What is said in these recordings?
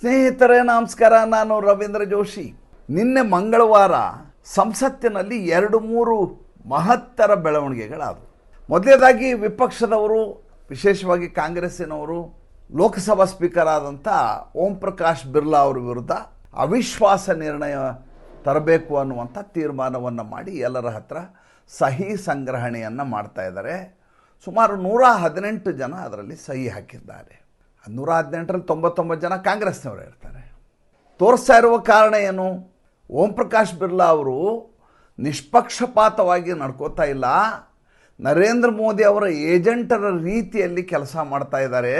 ಸ್ನೇಹಿತರೇ ನಮಸ್ಕಾರ, ನಾನು ರವೀಂದ್ರ ಜೋಶಿ. ನಿನ್ನೆ ಮಂಗಳವಾರ ಸಂಸತ್ತಿನಲ್ಲಿ 2-3 ಮಹತ್ತರ ಬೆಳವಣಿಗೆಗಳಾದವು. ಮೊದಲನೇದಾಗಿ ವಿಪಕ್ಷದವರು, ವಿಶೇಷವಾಗಿ ಕಾಂಗ್ರೆಸ್ಸಿನವರು, ಲೋಕಸಭಾ ಸ್ಪೀಕರ್ ಆದಂಥ ಓಂ ಪ್ರಕಾಶ್ ಬಿರ್ಲಾ ಅವರ ವಿರುದ್ಧ ಅವಿಶ್ವಾಸ ನಿರ್ಣಯ ತರಬೇಕು ಅನ್ನುವಂಥ ತೀರ್ಮಾನವನ್ನು ಮಾಡಿ ಎಲ್ಲರ ಹತ್ರ ಸಹಿ ಸಂಗ್ರಹಣೆಯನ್ನು ಮಾಡ್ತಾ ಇದ್ದಾರೆ. ಸುಮಾರು 118 ಜನ ಅದರಲ್ಲಿ ಸಹಿ ಹಾಕಿದ್ದಾರೆ. 118ರಲ್ಲಿ 99 ಜನ ಕಾಂಗ್ರೆಸ್ನವರು ಇರ್ತಾರೆ. ತೋರಿಸ್ತಾ ಇರುವ ಕಾರಣ ಏನು? ಓಂ ಪ್ರಕಾಶ್ ಬಿರ್ಲಾ ಅವರು ನಿಷ್ಪಕ್ಷಪಾತವಾಗಿ ನಡ್ಕೋತಾ ಇಲ್ಲ, ನರೇಂದ್ರ ಮೋದಿ ಅವರ ಏಜೆಂಟರ ರೀತಿಯಲ್ಲಿ ಕೆಲಸ ಮಾಡ್ತಾ ಇದ್ದಾರೆ.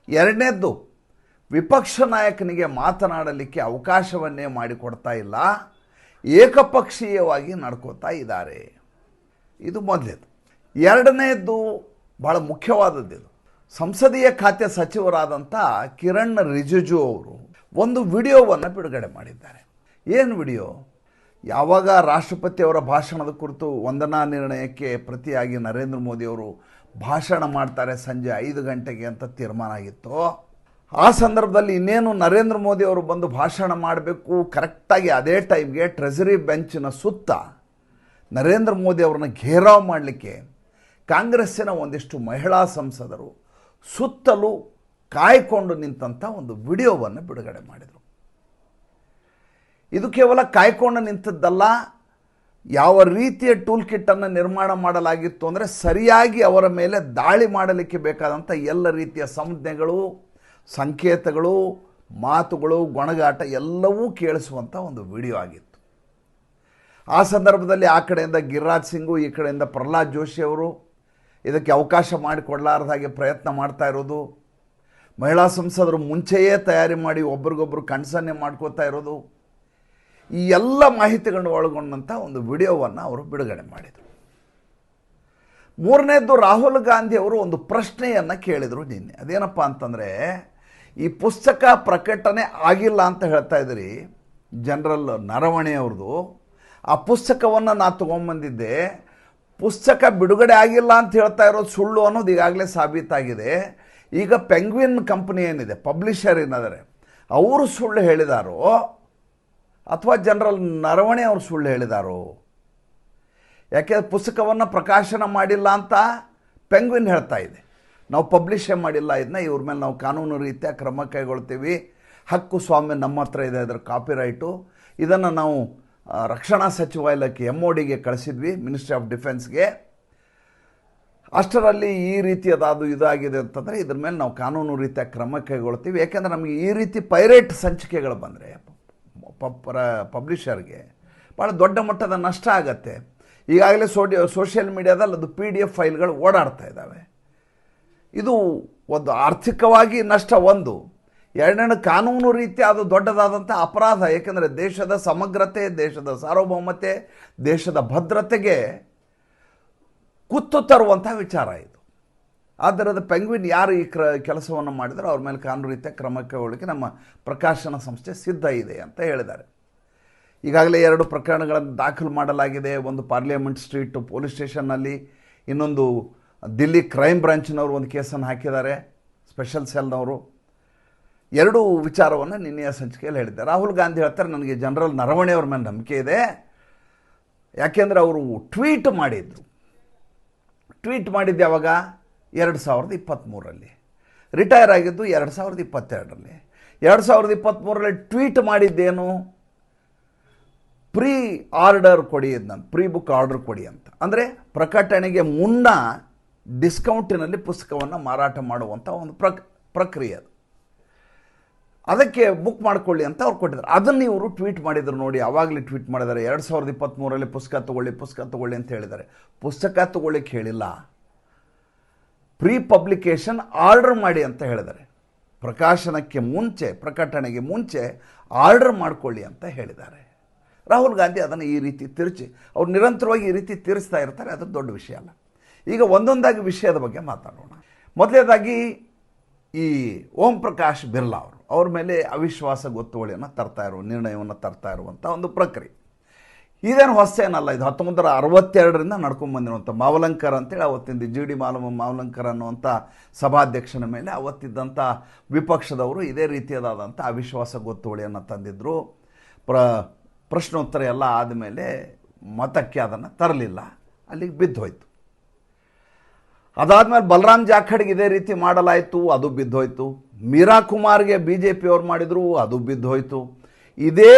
ಎರಡನೇದ್ದು, ವಿಪಕ್ಷ ನಾಯಕನಿಗೆ ಮಾತನಾಡಲಿಕ್ಕೆ ಅವಕಾಶವನ್ನೇ ಮಾಡಿಕೊಡ್ತಾ ಇಲ್ಲ, ಏಕಪಕ್ಷೀಯವಾಗಿ ನಡ್ಕೋತಾ ಇದ್ದಾರೆ. ಇದು ಮೊದಲೇದು. ಎರಡನೇದ್ದು ಭಾಳ ಮುಖ್ಯವಾದದ್ದು. ಸಂಸದೀಯ ಖಾತೆ ಸಚಿವರಾದಂಥ ಕಿರಣ್ ರಿಜಿಜು ಅವರು ಒಂದು ವಿಡಿಯೋವನ್ನು ಬಿಡುಗಡೆ ಮಾಡಿದ್ದಾರೆ. ಏನು ವಿಡಿಯೋ? ಯಾವಾಗ ರಾಷ್ಟ್ರಪತಿಯವರ ಭಾಷಣದ ಕುರಿತು ವಂದನಾ ನಿರ್ಣಯಕ್ಕೆ ಪ್ರತಿಯಾಗಿ ನರೇಂದ್ರ ಮೋದಿಯವರು ಭಾಷಣ ಮಾಡ್ತಾರೆ ಸಂಜೆ 5 ಗಂಟೆಗೆ ಅಂತ ತೀರ್ಮಾನ ಆಗಿತ್ತು, ಆ ಸಂದರ್ಭದಲ್ಲಿ ಇನ್ನೇನು ನರೇಂದ್ರ ಮೋದಿಯವರು ಬಂದು ಭಾಷಣ ಮಾಡಬೇಕು, ಕರೆಕ್ಟಾಗಿ ಅದೇ ಟೈಮ್ಗೆ ಟ್ರೆಜರಿ ಬೆಂಚಿನ ಸುತ್ತ ನರೇಂದ್ರ ಮೋದಿ ಅವ್ರನ್ನ ಘೇರಾವ್ ಮಾಡಲಿಕ್ಕೆ ಕಾಂಗ್ರೆಸ್ಸಿನ ಒಂದಿಷ್ಟು ಮಹಿಳಾ ಸಂಸದರು ಸುತ್ತಲೂ ಕಾಯ್ಕೊಂಡು ನಿಂತಂಥ ಒಂದು ವಿಡಿಯೋವನ್ನು ಬಿಡುಗಡೆ ಮಾಡಿದರು. ಇದು ಕೇವಲ ಕಾಯ್ಕೊಂಡು ನಿಂತದ್ದಲ್ಲ, ಯಾವ ರೀತಿಯ ಟೂಲ್ ಕಿಟ್ಟನ್ನು ನಿರ್ಮಾಣ ಮಾಡಲಾಗಿತ್ತು ಅಂದರೆ ಸರಿಯಾಗಿ ಅವರ ಮೇಲೆ ದಾಳಿ ಮಾಡಲಿಕ್ಕೆ ಬೇಕಾದಂಥ ಎಲ್ಲ ರೀತಿಯ ಸಂಜ್ಞೆಗಳು, ಸಂಕೇತಗಳು, ಮಾತುಗಳು, ಗೊಣಗಾಟ ಎಲ್ಲವೂ ಕೇಳಿಸುವಂಥ ಒಂದು ವಿಡಿಯೋ ಆಗಿತ್ತು. ಆ ಸಂದರ್ಭದಲ್ಲಿ ಆ ಕಡೆಯಿಂದ ಗಿರಿರಾಜ್ ಸಿಂಗು, ಈ ಕಡೆಯಿಂದ ಪ್ರಹ್ಲಾದ್ ಜೋಶಿ ಅವರು ಇದಕ್ಕೆ ಅವಕಾಶ ಮಾಡಿಕೊಡಲಾರ್ದ ಹಾಗೆ ಪ್ರಯತ್ನ ಮಾಡ್ತಾ ಇರೋದು, ಮಹಿಳಾ ಸಂಸದರು ಮುಂಚೆಯೇ ತಯಾರಿ ಮಾಡಿ ಒಬ್ರಿಗೊಬ್ಬರು ಕಣ್ಸನ್ನೆ ಮಾಡ್ಕೋತಾ ಇರೋದು, ಈ ಎಲ್ಲ ಮಾಹಿತಿಗಳನ್ನು ಒಳಗೊಂಡಂಥ ಒಂದು ವಿಡಿಯೋವನ್ನು ಅವರು ಬಿಡುಗಡೆ ಮಾಡಿದರು. ಮೂರನೇದ್ದು, ರಾಹುಲ್ ಗಾಂಧಿ ಅವರು ಒಂದು ಪ್ರಶ್ನೆಯನ್ನು ಕೇಳಿದರು ನಿನ್ನೆ. ಅದೇನಪ್ಪ ಅಂತಂದರೆ, ಈ ಪುಸ್ತಕ ಪ್ರಕಟಣೆ ಆಗಿಲ್ಲ ಅಂತ ಹೇಳ್ತಾ ಇದ್ದೀರಿ ಜನರಲ್ ನರವಣೆ ಅವ್ರದ್ದು. ಆ ಪುಸ್ತಕವನ್ನು ನಾನು ತೊಗೊಂಬಂದಿದ್ದೆ, ಪುಸ್ತಕ ಬಿಡುಗಡೆ ಆಗಿಲ್ಲ ಅಂತ ಹೇಳ್ತಾ ಇರೋದು ಸುಳ್ಳು ಅನ್ನೋದು ಈಗಾಗಲೇ ಸಾಬೀತಾಗಿದೆ. ಈಗ ಪೆಂಗ್ವಿನ್ ಕಂಪ್ನಿ ಏನಿದೆ, ಪಬ್ಲಿಷರ್ ಏನಾದರೆ, ಅವರು ಸುಳ್ಳು ಹೇಳಿದಾರೋ ಅಥವಾ ಜನರಲ್ ನರವಣೆ ಅವರು ಸುಳ್ಳು ಹೇಳಿದಾರೋ? ಯಾಕೆ ಪುಸ್ತಕವನ್ನು ಪ್ರಕಾಶನ ಮಾಡಿಲ್ಲ ಅಂತ ಪೆಂಗ್ವಿನ್ ಹೇಳ್ತಾ ಇದೆ. ನಾವು ಪಬ್ಲಿಷೇ ಮಾಡಿಲ್ಲ, ಇದನ್ನ ಇವ್ರ ಮೇಲೆ ನಾವು ಕಾನೂನು ರೀತಿಯ ಕ್ರಮ ಕೈಗೊಳ್ತೀವಿ, ಹಕ್ಕು ಸ್ವಾಮ್ಯ ನಮ್ಮ ಹತ್ರ ಇದೆ, ಅದರ ಕಾಪಿರೈಟು, ಇದನ್ನು ನಾವು ರಕ್ಷಣಾ ಸಚಿವಾಲಯಕ್ಕೆ MODಗೆ ಕಳಿಸಿದ್ವಿ, ಮಿನಿಸ್ಟ್ರಿ ಆಫ್ ಡಿಫೆನ್ಸ್ಗೆ. ಅಷ್ಟರಲ್ಲಿ ಈ ರೀತಿಯದಾದು ಇದಾಗಿದೆ ಅಂತಂದರೆ ಇದ್ರ ಮೇಲೆ ನಾವು ಕಾನೂನು ರೀತಿಯ ಕ್ರಮ ಕೈಗೊಳ್ತೀವಿ. ಯಾಕೆಂದರೆ ನಮಗೆ ಈ ರೀತಿ ಪೈರೇಟ್ ಸಂಚಿಕೆಗಳು ಬಂದರೆ ಪಬ್ಲಿಷರ್ಗೆ ಭಾಳ ದೊಡ್ಡ ಮಟ್ಟದ ನಷ್ಟ ಆಗತ್ತೆ. ಈಗಾಗಲೇ ಸೋಷಿಯಲ್ ಮೀಡಿಯಾದಲ್ಲಿ ಅದು PDF ಫೈಲ್ಗಳು ಓಡಾಡ್ತಾ ಇದ್ದಾವೆ. ಇದು ಒಂದು ಆರ್ಥಿಕವಾಗಿ ನಷ್ಟ ಒಂದು. ಎರಡನೇ, ಕಾನೂನು ರೀತಿ ಅದು ದೊಡ್ಡದಾದಂಥ ಅಪರಾಧ. ಏಕೆಂದರೆ ದೇಶದ ಸಮಗ್ರತೆ, ದೇಶದ ಸಾರ್ವಭೌಮತೆ, ದೇಶದ ಭದ್ರತೆಗೆ ಕುತ್ತು ತರುವಂಥ ವಿಚಾರ ಇದು. ಆದ್ದರಿಂದ ಪೆಂಗ್ವಿನ್ ಯಾರು ಈ ಕೆಲಸವನ್ನು ಮಾಡಿದರೂ ಅವ್ರ ಮೇಲೆ ಕಾನೂನು ರೀತಿಯ ಕ್ರಮ ಕೈಗೊಳ್ಳಲಿಕ್ಕೆ ನಮ್ಮ ಪ್ರಕಾಶನ ಸಂಸ್ಥೆ ಸಿದ್ಧ ಇದೆ ಅಂತ ಹೇಳಿದ್ದಾರೆ. ಈಗಾಗಲೇ 2 ಪ್ರಕರಣಗಳನ್ನು ದಾಖಲು ಮಾಡಲಾಗಿದೆ. ಒಂದು ಪಾರ್ಲಿಮೆಂಟ್ ಸ್ಟ್ರೀಟ್ ಪೊಲೀಸ್ ಸ್ಟೇಷನ್ನಲ್ಲಿ, ಇನ್ನೊಂದು ದಿಲ್ಲಿ ಕ್ರೈಮ್ ಬ್ರಾಂಚ್ನವರು ಒಂದು ಕೇಸನ್ನು ಹಾಕಿದ್ದಾರೆ, ಸ್ಪೆಷಲ್ ಸೆಲ್ನವರು. 2 ವಿಚಾರವನ್ನು ನಿನ್ನೆಯ ಸಂಚಿಕೆಯಲ್ಲಿ ಹೇಳಿದ್ದಾರೆ. ರಾಹುಲ್ ಗಾಂಧಿ ಹೇಳ್ತಾರೆ, ನನಗೆ ಜನರಲ್ ನರವಣೆ ಅವ್ರ ಮೇಲೆ ನಂಬಿಕೆ ಇದೆ. ಯಾಕೆಂದರೆ ಅವರು ಟ್ವೀಟ್ ಮಾಡಿದ್ರು. ಟ್ವೀಟ್ ಮಾಡಿದ್ದು ಯಾವಾಗ? 2023ರಲ್ಲಿ. ರಿಟೈರ್ ಆಗಿದ್ದು 2022ರಲ್ಲಿ. 2023ರಲ್ಲಿ ಟ್ವೀಟ್ ಮಾಡಿದ್ದೇನು? ಪ್ರೀ ಆರ್ಡರ್ ಕೊಡಿ, ಪ್ರೀ ಬುಕ್ ಆರ್ಡರ್ ಕೊಡಿ ಅಂತ. ಅಂದರೆ ಪ್ರಕಟಣೆಗೆ ಮುನ್ನ ಡಿಸ್ಕೌಂಟಿನಲ್ಲಿ ಪುಸ್ತಕವನ್ನು ಮಾರಾಟ ಮಾಡುವಂಥ ಒಂದು ಪ್ರಕ್ರಿಯೆ ಅದು. ಅದಕ್ಕೆ ಬುಕ್ ಮಾಡಿಕೊಳ್ಳಿ ಅಂತ ಅವ್ರು ಕೊಟ್ಟಿದ್ದಾರೆ. ಅದನ್ನು ಇವರು ಟ್ವೀಟ್ ಮಾಡಿದರು ನೋಡಿ, ಆವಾಗಲೇ ಟ್ವೀಟ್ ಮಾಡಿದ್ದಾರೆ. 2023ರಲ್ಲಿ ಪುಸ್ತಕ ತೊಗೊಳ್ಳಿ ಅಂತ ಹೇಳಿದ್ದಾರೆ. ಪುಸ್ತಕ ತೊಗೊಳ್ಳಿಕ್ಕೆ ಹೇಳಿಲ್ಲ, ಪ್ರೀ ಪಬ್ಲಿಕೇಶನ್ ಆರ್ಡರ್ ಮಾಡಿ ಅಂತ ಹೇಳಿದ್ದಾರೆ. ಪ್ರಕಾಶನಕ್ಕೆ ಮುಂಚೆ, ಪ್ರಕಟಣೆಗೆ ಮುಂಚೆ ಆರ್ಡರ್ ಮಾಡಿಕೊಳ್ಳಿ ಅಂತ ಹೇಳಿದ್ದಾರೆ. ರಾಹುಲ್ ಗಾಂಧಿ ಅದನ್ನು ಈ ರೀತಿ ತಿರುಚಿ, ಅವ್ರು ನಿರಂತರವಾಗಿ ಈ ರೀತಿ ತಿರುಚ್ತಾ ಇರ್ತಾರೆ. ಅದು ದೊಡ್ಡ ವಿಷಯ ಅಲ್ಲ. ಈಗ ಒಂದೊಂದಾಗಿ ವಿಷಯದ ಬಗ್ಗೆ ಮಾತಾಡೋಣ. ಮೊದಲನೇದಾಗಿ ಈ ಓಂ ಪ್ರಕಾಶ್ ಬಿರ್ಲಾ ಅವ್ರ ಮೇಲೆ ಅವಿಶ್ವಾಸ ಗೊತ್ತುವಳಿಯನ್ನು ನಿರ್ಣಯವನ್ನು ತರ್ತಾ ಇರುವಂಥ ಒಂದು ಪ್ರಕ್ರಿಯೆ. ಇದೇನು ಹೊಸೇನಲ್ಲ, ಇದು 1962ರಿಂದ ನಡ್ಕೊಂಡ್ಬಂದಿರುವಂಥ ಮಾವಲಂಕರ್ ಅಂತೇಳಿ ಅವತ್ತಿಂದ ಜಿ ಡಿ ಮಾವಲಂಕರ್ ಅನ್ನುವಂಥ ಸಭಾಧ್ಯಕ್ಷನ ಮೇಲೆ ಅವತ್ತಿದ್ದಂಥ ವಿಪಕ್ಷದವರು ಇದೇ ರೀತಿಯಾದಂಥ ಅವಿಶ್ವಾಸ ಗೊತ್ತುವಳಿಯನ್ನು ತಂದಿದ್ದರು. ಪ್ರಶ್ನೋತ್ತರ ಎಲ್ಲ ಆದಮೇಲೆ ಮತಕ್ಕೆ ಅದನ್ನು ತರಲಿಲ್ಲ, ಅಲ್ಲಿಗೆ ಬಿದ್ದೋಯ್ತು. ಅದಾದಮೇಲೆ ಬಲರಾಮ್ ಜಾಖಡ್ಗೆ ಇದೇ ರೀತಿ ಮಾಡಲಾಯಿತು, ಅದು ಬಿದ್ದೋಯ್ತು. ಮೀರಾ ಕುಮಾರ್ಗೆ ಬಿ ಜೆ ಪಿಯವ್ರು ಮಾಡಿದರು, ಅದು ಬಿದ್ದೋಯ್ತು. ಇದೇ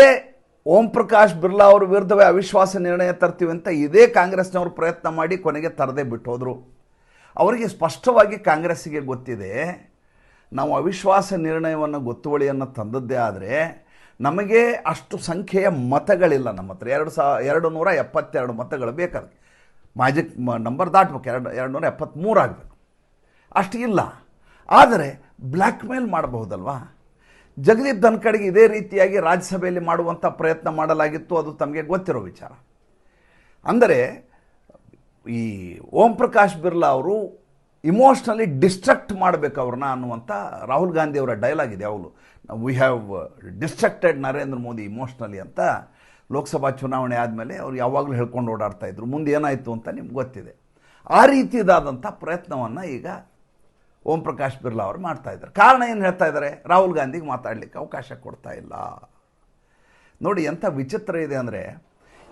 ಓಂ ಪ್ರಕಾಶ್ ಬಿರ್ಲಾ ಅವ್ರ ವಿರುದ್ಧವೇ ಅವಿಶ್ವಾಸ ನಿರ್ಣಯ ತರ್ತೀವಿ ಅಂತ ಇದೇ ಕಾಂಗ್ರೆಸ್ನವರು ಪ್ರಯತ್ನ ಮಾಡಿ ಕೊನೆಗೆ ತರದೇ ಬಿಟ್ಟು ಹೋದರು. ಅವರಿಗೆ ಸ್ಪಷ್ಟವಾಗಿ ಕಾಂಗ್ರೆಸ್ಸಿಗೆ ಗೊತ್ತಿದೆ, ನಾವು ಅವಿಶ್ವಾಸ ನಿರ್ಣಯವನ್ನು ಗೊತ್ತುವಳಿಯನ್ನು ತಂದದ್ದೇ ಆದರೆ ನಮಗೆ ಅಷ್ಟು ಸಂಖ್ಯೆಯ ಮತಗಳಿಲ್ಲ. ನಮ್ಮ ಹತ್ರ 272 ಮತಗಳು ಬೇಕಾದ್ರೆ ಮ್ಯಾಜಿಕ್ ನಂಬರ್ ದಾಟ್ಬೇಕು, 273 ಆಗಬೇಕು, ಅಷ್ಟು ಇಲ್ಲ. ಆದರೆ ಬ್ಲ್ಯಾಕ್ ಮೇಲ್ ಮಾಡಬಹುದಲ್ವಾ? ಜಗದೀಪ್ ಧನ್ಖಡ್ಗೆ ಇದೇ ರೀತಿಯಾಗಿ ರಾಜ್ಯಸಭೆಯಲ್ಲಿ ಮಾಡುವಂಥ ಪ್ರಯತ್ನ ಮಾಡಲಾಗಿತ್ತು, ಅದು ತಮಗೆ ಗೊತ್ತಿರೋ ವಿಚಾರ. ಅಂದರೆ ಈ ಓಂ ಪ್ರಕಾಶ್ ಬಿರ್ಲಾ ಅವರು ಇಮೋಷ್ನಲಿ ಡಿಸ್ಟ್ರಕ್ಟ್ ಮಾಡಬೇಕು ಅವ್ರನ್ನ ಅನ್ನುವಂಥ ರಾಹುಲ್ ಗಾಂಧಿಯವರ ಡೈಲಾಗ್ ಇದೆ ಯಾವಾಗಲೂ. We have distracted Narendra Modi emotionally ಅಂತ ಲೋಕಸಭಾ ಚುನಾವಣೆ ಆದಮೇಲೆ ಅವ್ರು ಯಾವಾಗಲೂ ಹೇಳ್ಕೊಂಡು ಓಡಾಡ್ತಾಯಿದ್ರು. ಮುಂದೆ ಏನಾಯಿತು ಅಂತ ನಿಮ್ಗೆ ಗೊತ್ತಿದೆ. ಆ ರೀತಿಯಾದಂಥ ಪ್ರಯತ್ನವನ್ನು ಈಗ ಓಂ ಪ್ರಕಾಶ್ ಬಿರ್ಲಾ ಅವರು ಮಾಡ್ತಾಯಿದ್ದಾರೆ. ಕಾರಣ ಏನು ಹೇಳ್ತಾ ಇದ್ದಾರೆ? ರಾಹುಲ್ ಗಾಂಧಿಗೆ ಮಾತಾಡಲಿಕ್ಕೆ ಅವಕಾಶ ಕೊಡ್ತಾ ಇಲ್ಲ. ನೋಡಿ ಎಂಥ ವಿಚಿತ್ರ ಇದೆ ಅಂದರೆ,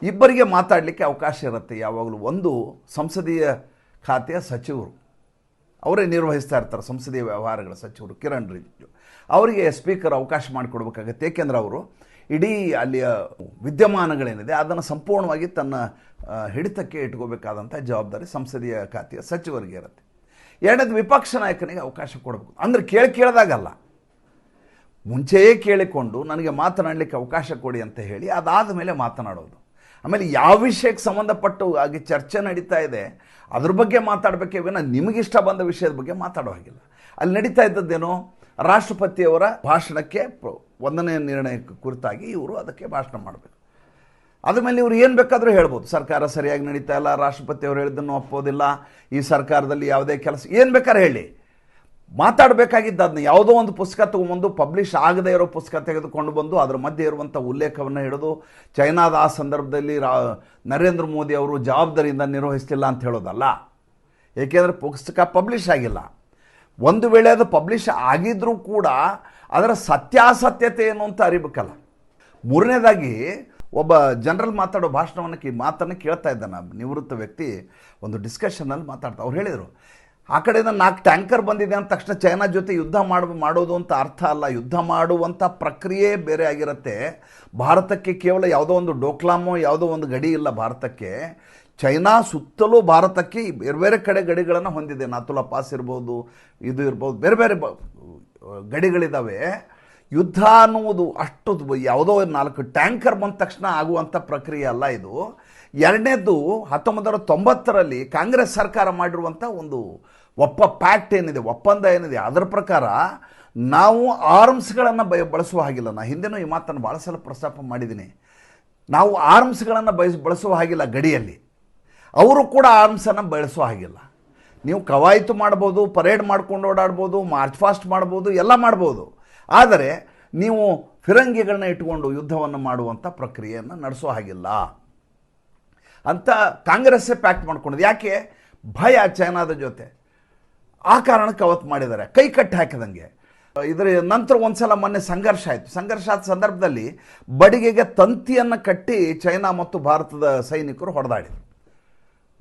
ಇಬ್ಬರಿಗೆ ಮಾತಾಡಲಿಕ್ಕೆ ಅವಕಾಶ ಇರುತ್ತೆ ಯಾವಾಗಲೂ. ಒಂದು ಸಂಸದೀಯ ಖಾತೆಯ ಸಚಿವರು, ಅವರೇ ನಿರ್ವಹಿಸ್ತಾ ಇರ್ತಾರೆ ಸಂಸದೀಯ ವ್ಯವಹಾರಗಳ ಸಚಿವರು ಕಿರಣ್ ರಿಜಿಜು. ಅವರಿಗೆ ಸ್ಪೀಕರ್ ಅವಕಾಶ ಮಾಡಿಕೊಡ್ಬೇಕಾಗತ್ತೆ. ಏಕೆಂದರೆ ಅವರು ಇಡೀ ಅಲ್ಲಿಯ ವಿದ್ಯಮಾನಗಳೇನಿದೆ ಅದನ್ನು ಸಂಪೂರ್ಣವಾಗಿ ತನ್ನ ಹಿಡಿತಕ್ಕೆ ಇಟ್ಕೋಬೇಕಾದಂಥ ಜವಾಬ್ದಾರಿ ಸಂಸದೀಯ ಖಾತೆಯ ಸಚಿವರಿಗೆ ಇರುತ್ತೆ. ಎರಡನೇದು ವಿಪಕ್ಷ ನಾಯಕನಿಗೆ ಅವಕಾಶ ಕೊಡಬೇಕು. ಅಂದರೆ ಕೇಳಿದಾಗಲ್ಲ, ಮುಂಚೆಯೇ ಕೇಳಿಕೊಂಡು ನನಗೆ ಮಾತನಾಡಲಿಕ್ಕೆ ಅವಕಾಶ ಕೊಡಿ ಅಂತ ಹೇಳಿ ಅದಾದ ಮೇಲೆ ಮಾತನಾಡೋದು. ಆಮೇಲೆ ಯಾವ ವಿಷಯಕ್ಕೆ ಸಂಬಂಧಪಟ್ಟು ಆಗಿ ಚರ್ಚೆ ನಡೀತಾ ಇದೆ ಅದ್ರ ಬಗ್ಗೆ ಮಾತಾಡಬೇಕೇ ವಿನ ನಿಮಗಿಷ್ಟ ಬಂದ ವಿಷಯದ ಬಗ್ಗೆ ಮಾತಾಡೋ ಹಾಗಿಲ್ಲ. ಅಲ್ಲಿ ನಡೀತಾ ಇದ್ದದ್ದೇನೋ ರಾಷ್ಟ್ರಪತಿಯವರ ಭಾಷಣಕ್ಕೆ 1ನೇ ನಿರ್ಣಯ ಕುರಿತಾಗಿ ಇವರು ಅದಕ್ಕೆ ಭಾಷಣ ಮಾಡಬೇಕು. ಅದ್ರ ಮೇಲೆ ಇವರು ಏನು ಬೇಕಾದರೂ ಹೇಳ್ಬೋದು, ಸರ್ಕಾರ ಸರಿಯಾಗಿ ನಡೀತಾ ಇಲ್ಲ, ರಾಷ್ಟ್ರಪತಿಯವರು ಹೇಳಿದ್ದನ್ನು ಒಪ್ಪೋದಿಲ್ಲ, ಈ ಸರ್ಕಾರದಲ್ಲಿ ಯಾವುದೇ ಕೆಲಸ, ಏನು ಬೇಕಾದ್ರೆ ಹೇಳಿ. ಮಾತಾಡಬೇಕಾಗಿದ್ದು ಅದನ್ನ ಯಾವುದೋ ಒಂದು ಪುಸ್ತಕ ತೊಗೊಂಬಂದು ಪಬ್ಲಿಷ್ ಆಗದೇ ಇರೋ ಪುಸ್ತಕ ತೆಗೆದುಕೊಂಡು ಬಂದು ಅದರ ಮಧ್ಯೆ ಇರುವಂಥ ಉಲ್ಲೇಖವನ್ನು ಹಿಡಿದು ಚೈನಾದ ಆ ಸಂದರ್ಭದಲ್ಲಿ ನರೇಂದ್ರ ಮೋದಿ ಅವರು ಜವಾಬ್ದಾರಿಯಿಂದ ನಿರ್ವಹಿಸ್ತಿಲ್ಲ ಅಂತ ಹೇಳೋದಲ್ಲ. ಏಕೆಂದರೆ ಪುಸ್ತಕ ಪಬ್ಲಿಷ್ ಆಗಿಲ್ಲ. ಒಂದು ವೇಳೆ ಅದು ಪಬ್ಲಿಷ್ ಆಗಿದ್ರೂ ಕೂಡ ಅದರ ಸತ್ಯಾಸತ್ಯತೆ ಏನು ಅಂತ ಅರಿಬೇಕಲ್ಲ. ಮೂರನೇದಾಗಿ ಒಬ್ಬ ಜನರಲ್ ಮಾತಾಡೋ ಮಾತನ್ನು ಕೇಳ್ತಾ ಇದ್ದ ನಾನು, ನಿವೃತ್ತ ವ್ಯಕ್ತಿ ಒಂದು ಡಿಸ್ಕಷನಲ್ಲಿ ಮಾತಾಡ್ತಾ ಅವ್ರು ಹೇಳಿದರು, ಆ ಕಡೆಯಿಂದ 4 ಟ್ಯಾಂಕರ್ ಬಂದಿದೆ ಅಂದ ತಕ್ಷಣ ಚೈನಾ ಜೊತೆ ಯುದ್ಧ ಮಾಡೋದು ಅಂತ ಅರ್ಥ ಅಲ್ಲ. ಯುದ್ಧ ಮಾಡುವಂಥ ಪ್ರಕ್ರಿಯೆ ಬೇರೆ ಆಗಿರುತ್ತೆ. ಭಾರತಕ್ಕೆ ಕೇವಲ ಯಾವುದೋ ಒಂದು ಡೋಕ್ಲಾಮೋ ಯಾವುದೋ ಒಂದು ಗಡಿ ಇಲ್ಲ ಭಾರತಕ್ಕೆ. ಚೈನಾ ಸುತ್ತಲೂ ಭಾರತಕ್ಕೆ ಬೇರೆ ಬೇರೆ ಕಡೆ ಗಡಿಗಳನ್ನು ಹೊಂದಿದೆ. ನಾಥುಲಾ ಪಾಸ್ ಇರ್ಬೋದು, ಇದು ಇರ್ಬೋದು, ಬೇರೆ ಬೇರೆ ಗಡಿಗಳಿದ್ದಾವೆ. ಯುದ್ಧ ಅನ್ನುವುದು ಅಷ್ಟು ಯಾವುದೋ 4 ಟ್ಯಾಂಕರ್ ಬಂದ ತಕ್ಷಣ ಆಗುವಂಥ ಪ್ರಕ್ರಿಯೆ ಅಲ್ಲ ಇದು. ಎರಡನೇದು 1990ರಲ್ಲಿ ಕಾಂಗ್ರೆಸ್ ಸರ್ಕಾರ ಮಾಡಿರುವಂಥ ಒಂದು ಪ್ಯಾಕ್ಟ್ ಏನಿದೆ, ಒಪ್ಪಂದ ಏನಿದೆ, ಅದರ ಪ್ರಕಾರ ನಾವು ಆರ್ಮ್ಸ್ಗಳನ್ನು ಬಳಸುವ ಹಾಗಿಲ್ಲ. ನಾನು ಹಿಂದೆನೂ ಈ ಮಾತನ್ನು ಭಾಳ ಸಲ ಪ್ರಸ್ತಾಪ ಮಾಡಿದ್ದೀನಿ. ನಾವು ಆರ್ಮ್ಸ್ಗಳನ್ನು ಬಳಸುವ ಹಾಗಿಲ್ಲ ಗಡಿಯಲ್ಲಿ, ಅವರು ಕೂಡ ಆರ್ಮ್ಸನ್ನು ಬಳಸುವ ಹಾಗಿಲ್ಲ. ನೀವು ಕವಾಯಿತು ಮಾಡ್ಬೋದು, ಪರೇಡ್ ಮಾಡ್ಕೊಂಡು ಓಡಾಡ್ಬೋದು, ಮಾರ್ಚ್ ಫಾಸ್ಟ್ ಮಾಡ್ಬೋದು, ಎಲ್ಲ ಮಾಡ್ಬೋದು. ಆದರೆ ನೀವು ಫಿರಂಗಿಗಳನ್ನ ಇಟ್ಕೊಂಡು ಯುದ್ಧವನ್ನು ಮಾಡುವಂಥ ಪ್ರಕ್ರಿಯೆಯನ್ನು ನಡೆಸೋ ಹಾಗಿಲ್ಲ ಅಂತ ಕಾಂಗ್ರೆಸ್ಸೇ ಪ್ಯಾಕ್ಟ್ ಮಾಡ್ಕೊಂಡಿದೆ. ಯಾಕೆ? ಭಯ ಚೈನಾದ ಜೊತೆ. ಆ ಕಾರಣಕ್ಕೆ ಅವತ್ತು ಮಾಡಿದ್ದಾರೆ, ಕೈ ಕಟ್ಟಿ ಹಾಕಿದಂಗೆ. ಇದರ ನಂತರ ಒಂದು ಸಲ ಮೊನ್ನೆ ಸಂಘರ್ಷ ಆಯಿತು. ಸಂಘರ್ಷ ಆದ ಸಂದರ್ಭದಲ್ಲಿ ಬಡಿಗೆಗೆ ತಂತಿಯನ್ನು ಕಟ್ಟಿ ಚೈನಾ ಮತ್ತು ಭಾರತದ ಸೈನಿಕರು ಹೊಡೆದಾಡಿದರು.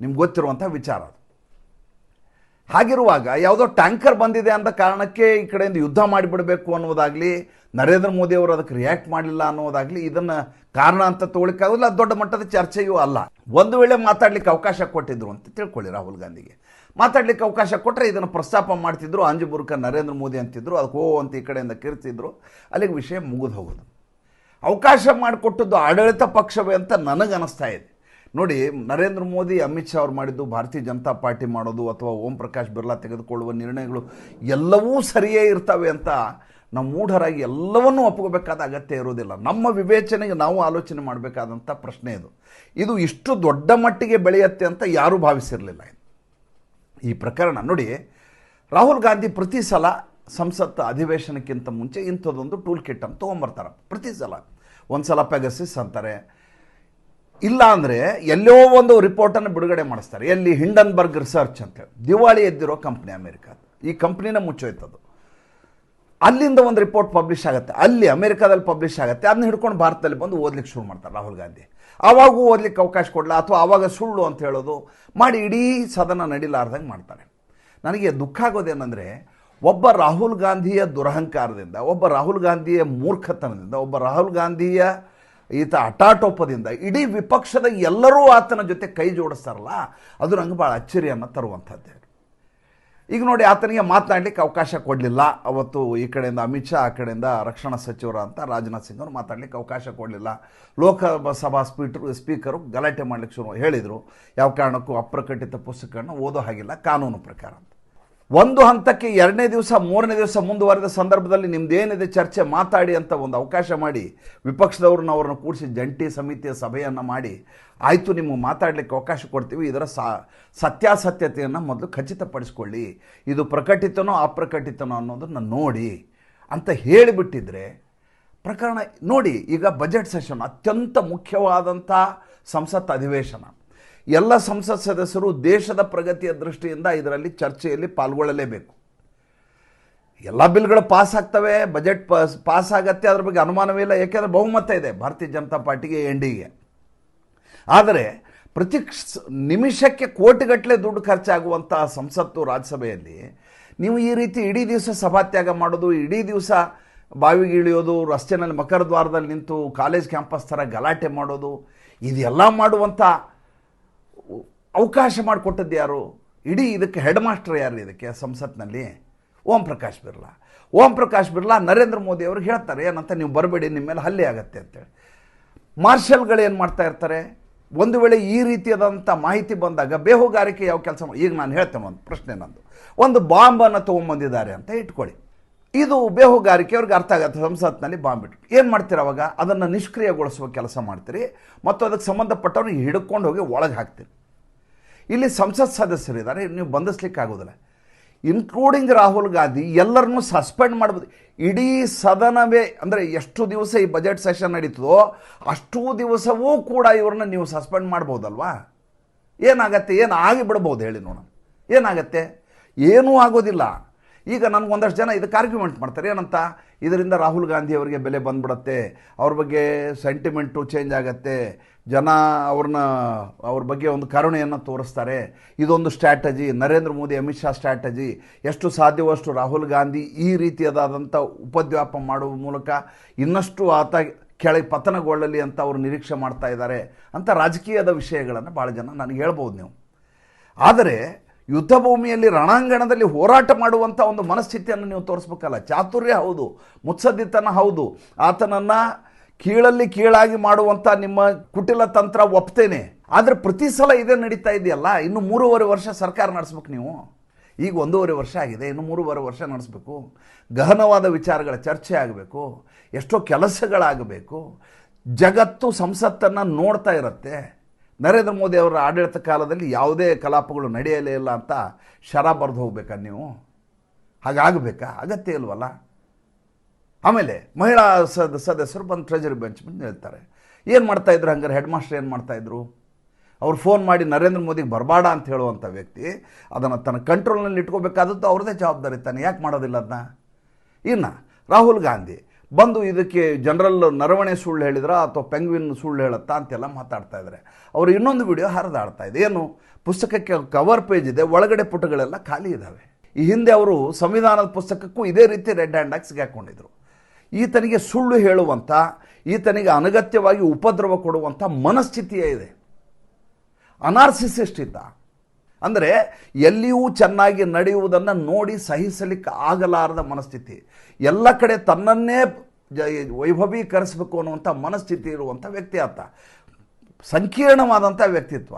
ನಿಮ್ಗೆ ಗೊತ್ತಿರುವಂಥ ವಿಚಾರ ಅದು. ಹಾಗಿರುವಾಗ ಯಾವುದೋ ಟ್ಯಾಂಕರ್ ಬಂದಿದೆ ಅಂದ ಕಾರಣಕ್ಕೆ ಈ ಕಡೆಯಿಂದ ಯುದ್ಧ ಮಾಡಿಬಿಡಬೇಕು ಅನ್ನೋದಾಗಲಿ, ನರೇಂದ್ರ ಮೋದಿಯವರು ಅದಕ್ಕೆ ರಿಯಾಕ್ಟ್ ಮಾಡಲಿಲ್ಲ ಅನ್ನೋದಾಗಲಿ ಇದನ್ನು ಕಾರಣ ಅಂತ ತಗೊಳ್ಳಿಕ್ಕಾಗೋದಿಲ್ಲ. ದೊಡ್ಡ ಮಟ್ಟದ ಚರ್ಚೆಯೂ ಅಲ್ಲ. ಒಂದು ವೇಳೆ ಮಾತಾಡಲಿಕ್ಕೆ ಅವಕಾಶ ಕೊಟ್ಟಿದ್ರು ಅಂತ ತಿಳ್ಕೊಳ್ಳಿ, ರಾಹುಲ್ ಗಾಂಧಿಗೆ ಮಾತಾಡಲಿಕ್ಕೆ ಅವಕಾಶ ಕೊಟ್ಟರೆ ಇದನ್ನು ಪ್ರಸ್ತಾಪ ಮಾಡ್ತಿದ್ರು. ಅಂಜುಬುರ್ಕ ನರೇಂದ್ರ ಮೋದಿ ಅಂತಿದ್ರು, ಅದಕ್ಕೆ ಅಂತ ಈ ಕಡೆಯಿಂದ ಕಿರ್ತಿದ್ರು, ಅಲ್ಲಿಗೆ ವಿಷಯ ಮುಗಿದು ಹೋಗೋದು. ಅವಕಾಶ ಮಾಡಿಕೊಟ್ಟದ್ದು ಆಡಳಿತ ಪಕ್ಷವೇ ಅಂತ ನನಗನ್ನಿಸ್ತಾ ಇದೆ. ನೋಡಿ, ನರೇಂದ್ರ ಮೋದಿ, ಅಮಿತ್ ಶಾ ಅವ್ರು ಮಾಡಿದ್ದು, ಭಾರತೀಯ ಜನತಾ ಪಾರ್ಟಿ ಮಾಡೋದು, ಅಥವಾ ಓಂ ಪ್ರಕಾಶ್ ಬಿರ್ಲಾ ತೆಗೆದುಕೊಳ್ಳುವ ನಿರ್ಣಯಗಳು ಎಲ್ಲವೂ ಸರಿಯೇ ಇರ್ತವೆ ಅಂತ ನಾವು ಮೂಢರಾಗಿ ಎಲ್ಲವನ್ನೂ ಒಪ್ಕೋಬೇಕಾದ ಅಗತ್ಯ ಇರೋದಿಲ್ಲ. ನಮ್ಮ ವಿವೇಚನೆಗೆ ನಾವು ಆಲೋಚನೆ ಮಾಡಬೇಕಾದಂಥ ಪ್ರಶ್ನೆ ಇದು. ಇದು ಇಷ್ಟು ದೊಡ್ಡ ಮಟ್ಟಿಗೆ ಬೆಳೆಯುತ್ತೆ ಅಂತ ಯಾರೂ ಭಾವಿಸಿರಲಿಲ್ಲ. ಈ ಪ್ರಕರಣ ನೋಡಿ, ರಾಹುಲ್ ಗಾಂಧಿ ಪ್ರತಿ ಸಲ ಸಂಸತ್ ಅಧಿವೇಶನಕ್ಕಿಂತ ಮುಂಚೆ ಇಂಥದ್ದೊಂದು ಟೂಲ್ ಕಿಟ್ ಅಂತ ತೊಗೊಂಬರ್ತಾರೆ. ಪ್ರತಿ ಸಲ ಒಂದು ಸಲ ಪೆಗಸಿಸ್ ಅಂತಾರೆ, ಇಲ್ಲ ಅಂದರೆ ಎಲ್ಲೋ ಒಂದು ರಿಪೋರ್ಟನ್ನು ಬಿಡುಗಡೆ ಮಾಡಿಸ್ತಾರೆ. ಎಲ್ಲಿ ಹಿಂಡನ್ಬರ್ಗ್ ರಿಸರ್ಚ್ ಅಂತೇಳಿ ದಿವಾಳಿ ಎದ್ದಿರೋ ಕಂಪ್ನಿ ಅಮೇರಿಕಾದ. ಈ ಕಂಪ್ನಿನ ಮುಚ್ಚೋಯ್ತದು. ಅಲ್ಲಿಂದ ಒಂದು ರಿಪೋರ್ಟ್ ಪಬ್ಲಿಷ್ ಆಗುತ್ತೆ, ಅಲ್ಲಿ ಅಮೇರಿಕಾದಲ್ಲಿ ಪಬ್ಲಿಷ್ ಆಗುತ್ತೆ. ಅದನ್ನ ಹಿಡ್ಕೊಂಡು ಭಾರತದಲ್ಲಿ ಬಂದು ಓದ್ಲಿಕ್ಕೆ ಶುರು ಮಾಡ್ತಾರೆ ರಾಹುಲ್ ಗಾಂಧಿ. ಆವಾಗೂ ಓದ್ಲಿಕ್ಕೆ ಅವಕಾಶ ಕೊಡಲ್ಲ, ಅಥವಾ ಆವಾಗ ಸುಳ್ಳು ಅಂತ ಹೇಳೋದು ಮಾಡಿ ಇಡೀ ಸದನ ನಡಿಲಾರ್ದಂಗೆ ಮಾಡ್ತಾರೆ. ನನಗೆ ದುಃಖ ಆಗೋದೇನೆಂದರೆ, ಒಬ್ಬ ರಾಹುಲ್ ಗಾಂಧಿಯ ದುರಹಂಕಾರದಿಂದ, ಒಬ್ಬ ರಾಹುಲ್ ಗಾಂಧಿಯ ಮೂರ್ಖತನದಿಂದ, ಒಬ್ಬ ರಾಹುಲ್ ಗಾಂಧಿಯ ಈತ ಹಠಾಟೋಪದಿಂದ ಇಡೀ ವಿಪಕ್ಷದ ಎಲ್ಲರೂ ಆತನ ಜೊತೆ ಕೈ ಜೋಡಿಸ್ತಾರಲ್ಲ, ಅದು ನಂಗೆ ಭಾಳ ಅಚ್ಚರಿಯನ್ನು ತರುವಂಥದ್ದೇ. ಈಗ ನೋಡಿ, ಆತನಿಗೆ ಮಾತನಾಡಲಿಕ್ಕೆ ಅವಕಾಶ ಕೊಡಲಿಲ್ಲ ಅವತ್ತು. ಈ ಕಡೆಯಿಂದ ಅಮಿತ್ ಶಾ, ಆ ಕಡೆಯಿಂದ ರಕ್ಷಣಾ ಸಚಿವರು ಅಂತ ರಾಜನಾಥ್ ಸಿಂಗ್ ಅವರು ಮಾತಾಡಲಿಕ್ಕೆ ಅವಕಾಶ ಕೊಡಲಿಲ್ಲ. ಲೋಕಸಭಾ ಸ್ಪೀಕರು ಗಲಾಟೆ ಮಾಡಲಿಕ್ಕೆ ಶುರು ಹೇಳಿದರು, ಯಾವ ಕಾರಣಕ್ಕೂ ಅಪ್ರಕಟಿತ ಪುಸ್ತಕಗಳನ್ನು ಓದೋ ಹಾಗಿಲ್ಲ ಕಾನೂನು ಪ್ರಕಾರ ಅಂತ. ಒಂದು ಹಂತಕ್ಕೆ 2ನೇ ದಿವಸ 3ನೇ ದಿವಸ ಮುಂದುವರೆದ ಸಂದರ್ಭದಲ್ಲಿ ನಿಮ್ದೇನಿದೆ ಚರ್ಚೆ ಮಾತಾಡಿ ಅಂತ ಒಂದು ಅವಕಾಶ ಮಾಡಿ, ವಿಪಕ್ಷದವ್ರನ್ನ ಅವ್ರನ್ನ ಕೂಡಿಸಿ ಜಂಟಿ ಸಮಿತಿಯ ಸಭೆಯನ್ನು ಮಾಡಿ, ಆಯಿತು ನಿಮಗೆ ಮಾತಾಡಲಿಕ್ಕೆ ಅವಕಾಶ ಕೊಡ್ತೀವಿ, ಇದರ ಸತ್ಯಾಸತ್ಯತೆಯನ್ನು ಮೊದಲು ಖಚಿತಪಡಿಸ್ಕೊಳ್ಳಿ, ಇದು ಪ್ರಕಟಿತನೋ ಅಪ್ರಕಟಿತನೋ ಅನ್ನೋದನ್ನು ನೋಡಿ ಅಂತ ಹೇಳಿಬಿಟ್ಟಿದ್ರೆ ಪ್ರಕರಣ. ನೋಡಿ, ಈಗ ಬಜೆಟ್ ಸೆಷನ್ ಅತ್ಯಂತ ಮುಖ್ಯವಾದಂಥ ಸಂಸತ್ ಅಧಿವೇಶನ. ಎಲ್ಲ ಸಂಸತ್ ಸದಸ್ಯರು ದೇಶದ ಪ್ರಗತಿಯ ದೃಷ್ಟಿಯಿಂದ ಇದರಲ್ಲಿ ಚರ್ಚೆಯಲ್ಲಿ ಪಾಲ್ಗೊಳ್ಳಲೇಬೇಕು. ಎಲ್ಲ ಬಿಲ್ಗಳು ಪಾಸ್ ಆಗ್ತವೆ, ಬಜೆಟ್ ಪಾಸ್ ಆಗತ್ತೆ, ಅದ್ರ ಬಗ್ಗೆ ಅನುಮಾನವೇ ಇಲ್ಲ. ಯಾಕೆಂದರೆ ಬಹುಮತ ಇದೆ ಭಾರತೀಯ ಜನತಾ ಪಾರ್ಟಿಗೆ, NDA. ಆದರೆ ಪ್ರತಿ ನಿಮಿಷಕ್ಕೆ ಕೋಟಿಗಟ್ಟಲೆ ದುಡ್ಡು ಖರ್ಚಾಗುವಂಥ ಸಂಸತ್ತು ರಾಜ್ಯಸಭೆಯಲ್ಲಿ ನೀವು ಈ ರೀತಿ ಇಡೀ ದಿವಸ ಸಭಾತ್ಯಾಗ ಮಾಡೋದು, ಇಡೀ ದಿವಸ ಬಾವಿಗೆ ಇಳಿಯೋದು, ರಸ್ತೆಯಲ್ಲಿ ಮಕರ ದ್ವಾರದಲ್ಲಿ ನಿಂತು ಕಾಲೇಜ್ ಕ್ಯಾಂಪಸ್ ಥರ ಗಲಾಟೆ ಮಾಡೋದು, ಇದೆಲ್ಲ ಮಾಡುವಂಥ ಅವಕಾಶ ಮಾಡಿಕೊಟ್ಟದ್ದು ಯಾರು? ಇಡೀ ಇದಕ್ಕೆ ಹೆಡ್ ಮಾಸ್ಟರ್ ಯಾರು ಇದಕ್ಕೆ ಸಂಸತ್ನಲ್ಲಿ? ಓಂ ಪ್ರಕಾಶ್ ಬಿರ್ಲಾ ನರೇಂದ್ರ ಮೋದಿ ಅವರು ಹೇಳ್ತಾರೆ ಏನಂತ, ನೀವು ಬರಬೇಡಿ, ನಿಮ್ಮ ಮೇಲೆ ಹಲ್ಲೆ ಆಗತ್ತೆ ಅಂತೇಳಿ. ಮಾರ್ಷಲ್ಗಳು ಏನು ಮಾಡ್ತಾ ಇರ್ತಾರೆ, ಒಂದು ವೇಳೆ ಈ ರೀತಿಯಾದಂಥ ಮಾಹಿತಿ ಬಂದಾಗ ಬೇಹುಗಾರಿಕೆ ಯಾವ ಕೆಲಸ ಈಗ ನಾನು ಹೇಳ್ತೇನೆ, ಒಂದು ಪ್ರಶ್ನೆ ನಂದು. ಒಂದು ಬಾಂಬನ್ನು ತೊಗೊಂಬಂದಿದ್ದಾರೆ ಅಂತ ಇಟ್ಕೊಳ್ಳಿ, ಇದು ಬೇಹುಗಾರಿಕೆ ಅವ್ರಿಗೆ ಅರ್ಥ ಆಗುತ್ತೆ. ಸಂಸತ್ನಲ್ಲಿ ಬಾಂಬ್ ಇಟ್ಟು ಏನು ಮಾಡ್ತೀರಿ ಅವಾಗ? ಅದನ್ನು ನಿಷ್ಕ್ರಿಯಗೊಳಿಸುವ ಕೆಲಸ ಮಾಡ್ತೀರಿ ಮತ್ತು ಅದಕ್ಕೆ ಸಂಬಂಧಪಟ್ಟವ್ರಿಗೆ ಹಿಡ್ಕೊಂಡು ಹೋಗಿ ಒಳಗೆ ಹಾಕ್ತೀರಿ. ಇಲ್ಲಿ ಸಂಸತ್ ಸದಸ್ಯರಿದ್ದಾರೆ, ನೀವು ಬಂಧಿಸ್ಲಿಕ್ಕೆ ಆಗೋದಿಲ್ಲ. ಇನ್ಕ್ಲೂಡಿಂಗ್ ರಾಹುಲ್ ಗಾಂಧಿ ಎಲ್ಲರನ್ನೂ ಸಸ್ಪೆಂಡ್ ಮಾಡ್ಬೋದು. ಇಡೀ ಸದನವೇ, ಅಂದರೆ ಎಷ್ಟು ದಿವಸ ಈ ಬಜೆಟ್ ಸೆಷನ್ ನಡೀತದೋ ಅಷ್ಟೂ ದಿವಸವೂ ಕೂಡ ಇವ್ರನ್ನ ನೀವು ಸಸ್ಪೆಂಡ್ ಮಾಡ್ಬೋದಲ್ವಾ? ಏನಾಗತ್ತೆ? ಏನು ಆಗಿಬಿಡ್ಬೋದು ಹೇಳಿ ನೋಡೋಣ. ಏನಾಗತ್ತೆ? ಏನೂ ಆಗೋದಿಲ್ಲ. ಈಗ ನನಗೊಂದಷ್ಟು ಜನ ಇದಕ್ಕೆ ಆರ್ಗ್ಯುಮೆಂಟ್ ಮಾಡ್ತಾರೆ ಏನಂತ, ಇದರಿಂದ ರಾಹುಲ್ ಗಾಂಧಿ ಅವರಿಗೆ ಬೆಲೆ ಬಂದ್ಬಿಡುತ್ತೆ, ಅವ್ರ ಬಗ್ಗೆ ಸೆಂಟಿಮೆಂಟು ಚೇಂಜ್ ಆಗುತ್ತೆ, ಜನ ಅವ್ರ ಬಗ್ಗೆ ಒಂದು ಕರುಣೆಯನ್ನು ತೋರಿಸ್ತಾರೆ, ಇದೊಂದು ಸ್ಟ್ರಾಟಜಿ, ನರೇಂದ್ರ ಮೋದಿ ಅಮಿತ್ ಶಾ ಸ್ಟ್ರಾಟಜಿ, ಎಷ್ಟು ಸಾಧ್ಯವಷ್ಟು ರಾಹುಲ್ ಗಾಂಧಿ ಈ ರೀತಿಯಾದಂಥ ಉಪದ್ವ್ಯಾಪ ಮಾಡುವ ಮೂಲಕ ಇನ್ನಷ್ಟು ಆತ ಕೆಳಗೆ ಪತನಗೊಳ್ಳಲಿ ಅಂತ ಅವರು ನಿರೀಕ್ಷೆ ಮಾಡ್ತಾ ಇದ್ದಾರೆ ಅಂತ ರಾಜಕೀಯದ ವಿಷಯಗಳನ್ನು ಭಾಳ ಜನ ನನಗೆ ಹೇಳ್ಬೋದು ನೀವು. ಆದರೆ ಯುದ್ಧ ಭೂಮಿಯಲ್ಲಿ ರಣಾಂಗಣದಲ್ಲಿ ಹೋರಾಟ ಮಾಡುವಂಥ ಒಂದು ಮನಸ್ಥಿತಿಯನ್ನು ನೀವು ತೋರಿಸ್ಬೇಕಲ್ಲ. ಚಾತುರ್ಯ ಹೌದು, ಮುತ್ಸದ್ದಿತನ ಹೌದು, ಆತನನ್ನು ಕೀಳಲ್ಲಿ ಕೀಳಾಗಿ ಮಾಡುವಂಥ ನಿಮ್ಮ ಕುಟಿಲ ತಂತ್ರ ಒಪ್ತೇನೆ. ಆದರೆ ಪ್ರತಿ ಸಲ ಇದೇ ನಡೀತಾ ಇದೆಯಲ್ಲ. ಇನ್ನು 3.5 ವರ್ಷ ಸರ್ಕಾರ ನಡೆಸ್ಬೇಕು ನೀವು. ಈಗ 1.5 ವರ್ಷ ಆಗಿದೆ, ಇನ್ನು 3.5 ವರ್ಷ ನಡೆಸಬೇಕು. ಗಹನವಾದ ವಿಚಾರಗಳ ಚರ್ಚೆ ಆಗಬೇಕು, ಎಷ್ಟೋ ಕೆಲಸಗಳಾಗಬೇಕು. ಜಗತ್ತು ಸಂಸತ್ತನ್ನು ನೋಡ್ತಾ ಇರುತ್ತೆ. ನರೇಂದ್ರ ಮೋದಿ ಅವರ ಆಡಳಿತ ಕಾಲದಲ್ಲಿ ಯಾವುದೇ ಕಲಾಪಗಳು ನಡೆಯಲೇ ಇಲ್ಲ ಅಂತ ಶರ ಬರೆದು ಹೋಗ್ಬೇಕಾ ನೀವು? ಹಾಗಾಗಬೇಕಾ? ಅಗತ್ಯ ಇಲ್ವಲ್ಲ. ಆಮೇಲೆ ಮಹಿಳಾ ಸದಸ್ಯರು ಬಂದು ಟ್ರೆಜರಿ ಬೆಂಚ್ ಬಂದು ಹೇಳ್ತಾರೆ, ಏನು ಮಾಡ್ತಾಯಿದ್ರು ಹಂಗಾರೆ? ಹೆಡ್ ಮಾಸ್ಟರ್ ಏನು ಮಾಡ್ತಾಯಿದ್ರು? ಅವ್ರು ಫೋನ್ ಮಾಡಿ ನರೇಂದ್ರ ಮೋದಿಗೆ ಬರಬೇಡ ಅಂತ ಹೇಳುವಂಥ ವ್ಯಕ್ತಿ ಅದನ್ನು ತನ್ನ ಕಂಟ್ರೋಲ್ನಲ್ಲಿ ಇಟ್ಕೋಬೇಕಾದದ್ದು ಅವ್ರದ್ದೇ ಜವಾಬ್ದಾರಿ ತಾನೆ. ಯಾಕೆ ಮಾಡೋದಿಲ್ಲ ಅದನ್ನ? ಇನ್ನು ರಾಹುಲ್ ಗಾಂಧಿ ಬಂದು ಇದಕ್ಕೆ ಜನರಲ್ ನರವಣೆ ಸುಳ್ಳು ಹೇಳಿದ್ರ ಅಥವಾ ಪೆಂಗ್ವಿನ್ ಸುಳ್ಳು ಹೇಳುತ್ತಾ ಅಂತೆಲ್ಲ ಮಾತಾಡ್ತಾ ಇದ್ದಾರೆ. ಅವರು ಇನ್ನೊಂದು ವಿಡಿಯೋ ಹರಿದಾಡ್ತಾ ಇದೆ. ಏನು? ಪುಸ್ತಕಕ್ಕೆ ಕವರ್ ಪೇಜ್ ಇದೆ, ಒಳಗಡೆ ಪುಟಗಳೆಲ್ಲ ಖಾಲಿ ಇದ್ದಾವೆ. ಈ ಹಿಂದೆ ಅವರು ಸಂವಿಧಾನದ ಪುಸ್ತಕಕ್ಕೂ ಇದೇ ರೀತಿ ರೆಡ್ ಹ್ಯಾಂಡ್ ಆಗಿ ಸಿಗಾಕೊಂಡಿದ್ರು. ಈತನಿಗೆ ಸುಳ್ಳು ಹೇಳುವಂಥ, ಈತನಿಗೆ ಅನಗತ್ಯವಾಗಿ ಉಪದ್ರವ ಕೊಡುವಂಥ ಮನಸ್ಥಿತಿಯೇ ಇದೆ. ಅನಾರ್ಸಿಸಿಸ್ಟ್ ಇದ್ದ. ಅಂದರೆ ಎಲ್ಲಿಯೂ ಚೆನ್ನಾಗಿ ನಡೆಯುವುದನ್ನು ನೋಡಿ ಸಹಿಸಲಿಕ್ಕೆ ಆಗಲಾರದ ಮನಸ್ಥಿತಿ, ಎಲ್ಲ ಕಡೆ ತನ್ನನ್ನೇ ವೈಭವೀಕರಿಸಬೇಕು ಅನ್ನುವಂಥ ಮನಸ್ಥಿತಿ ಇರುವಂಥ ವ್ಯಕ್ತಿ ಆತ. ಸಂಕೀರ್ಣವಾದಂಥ ವ್ಯಕ್ತಿತ್ವ.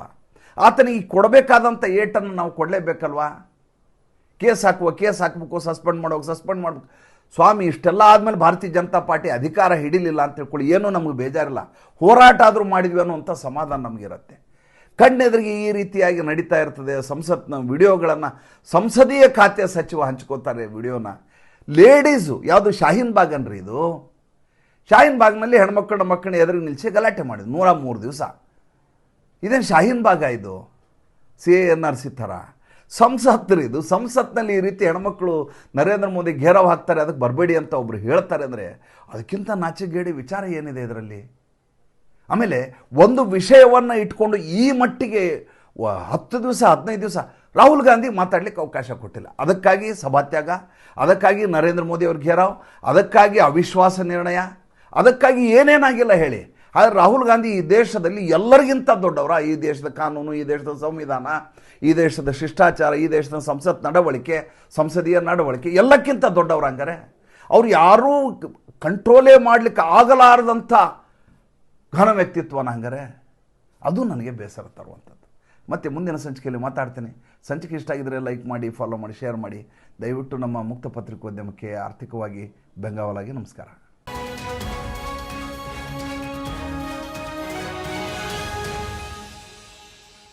ಆತನಿಗೆ ಕೊಡಬೇಕಾದಂಥ ಏಟನ್ನು ನಾವು ಕೊಡಲೇಬೇಕಲ್ವಾ? ಕೇಸ್ ಹಾಕಬೇಕು, ಸಸ್ಪೆಂಡ್ ಮಾಡಬೇಕು. ಸ್ವಾಮಿ, ಇಷ್ಟೆಲ್ಲ ಆದಮೇಲೆ ಭಾರತೀಯ ಜನತಾ ಪಾರ್ಟಿ ಅಧಿಕಾರ ಹಿಡಿಲಿಲ್ಲ ಅಂತ ತಿಳ್ಕೊಳ್ಳಿ, ಏನೂ ನಮಗೆ ಬೇಜಾರಿಲ್ಲ, ಹೋರಾಟ ಆದರೂ ಮಾಡಿದ್ವಿ ಅನ್ನುವಂಥ ಸಮಾಧಾನ ನಮಗಿರುತ್ತೆ. ಕಣ್ಣೆದುರಿಗೆ ಈ ರೀತಿಯಾಗಿ ನಡೀತಾ ಇರ್ತದೆ. ಸಂಸತ್ನ ವಿಡಿಯೋಗಳನ್ನು ಸಂಸದೀಯ ಖಾತೆ ಸಚಿವ ಹಂಚ್ಕೋತಾರೆ ವಿಡಿಯೋನ. ಲೇಡೀಸು, ಯಾವುದು ಶಾಹೀನ್ ಬಾಗ್ ಅನ್ರಿ ಇದು. ಶಾಹೀನ್ ಬಾಗ್ನಲ್ಲಿ ಹೆಣ್ಮಕ್ಳನ್ನ ಎದುರಿಗೆ ನಿಲ್ಲಿಸಿ ಗಲಾಟೆ ಮಾಡಿದ್ರು 103 ದಿವಸ. ಇದೇನು ಶಾಹೀನ್ ಬಾಗ ಇದು CANRC ಥರ ಸಂಸತ್ರಿ ಇದು. ಸಂಸತ್ನಲ್ಲಿ ಈ ರೀತಿ ಹೆಣ್ಮಕ್ಳು ನರೇಂದ್ರ ಮೋದಿ ಘೇರಾವ್ ಹಾಕ್ತಾರೆ, ಅದಕ್ಕೆ ಬರಬೇಡಿ ಅಂತ ಒಬ್ರು ಹೇಳ್ತಾರೆ ಅಂದರೆ ಅದಕ್ಕಿಂತ ನಾಚಿಗೇಡಿ ವಿಚಾರ ಏನಿದೆ ಇದರಲ್ಲಿ? ಆಮೇಲೆ ಒಂದು ವಿಷಯವನ್ನು ಇಟ್ಕೊಂಡು ಈ ಮಟ್ಟಿಗೆ 10 ದಿವಸ 15 ದಿವಸ ರಾಹುಲ್ ಗಾಂಧಿ ಮಾತಾಡಲಿಕ್ಕೆ ಅವಕಾಶ ಕೊಟ್ಟಿಲ್ಲ. ಅದಕ್ಕಾಗಿ ಸಭಾತ್ಯಾಗ, ಅದಕ್ಕಾಗಿ ನರೇಂದ್ರ ಮೋದಿ ಅವ್ರ ಘೇರಾವ್, ಅದಕ್ಕಾಗಿ ಅವಿಶ್ವಾಸ ನಿರ್ಣಯ, ಅದಕ್ಕಾಗಿ ಏನೇನಾಗಿಲ್ಲ ಹೇಳಿ. ಆದರೆ ರಾಹುಲ್ ಗಾಂಧಿ ಈ ದೇಶದಲ್ಲಿ ಎಲ್ಲರಿಗಿಂತ ದೊಡ್ಡವರ, ಈ ದೇಶದ ಕಾನೂನು, ಈ ದೇಶದ ಸಂವಿಧಾನ, ಈ ದೇಶದ ಶಿಷ್ಟಾಚಾರ, ಈ ದೇಶದ ಸಂಸತ್ ನಡವಳಿಕೆ, ಸಂಸದೀಯ ನಡವಳಿಕೆ ಎಲ್ಲಕ್ಕಿಂತ ದೊಡ್ಡವ್ರು. ಹಂಗಾರೆ ಅವ್ರು ಯಾರೂ ಕಂಟ್ರೋಲೇ ಮಾಡಲಿಕ್ಕೆ ಆಗಲಾರದಂಥ ಘನ ವ್ಯಕ್ತಿತ್ವನ ಹಂಗಾರೆ. ಅದು ನನಗೆ ಬೇಸರ ತರುವಂಥದ್ದು. ಮತ್ತು ಮುಂದಿನ ಸಂಚಿಕೆಯಲ್ಲಿ ಮಾತಾಡ್ತೀನಿ. ಸಂಚಿಕೆ ಇಷ್ಟ ಆಗಿದ್ದರೆ ಲೈಕ್ ಮಾಡಿ, ಫಾಲೋ ಮಾಡಿ, ಶೇರ್ ಮಾಡಿ. ದಯವಿಟ್ಟು ನಮ್ಮ ಮುಕ್ತ ಪತ್ರಿಕೋದ್ಯಮಕ್ಕೆ ಆರ್ಥಿಕವಾಗಿ ಬೆಂಗಾವಲಾಗಿ. ನಮಸ್ಕಾರ.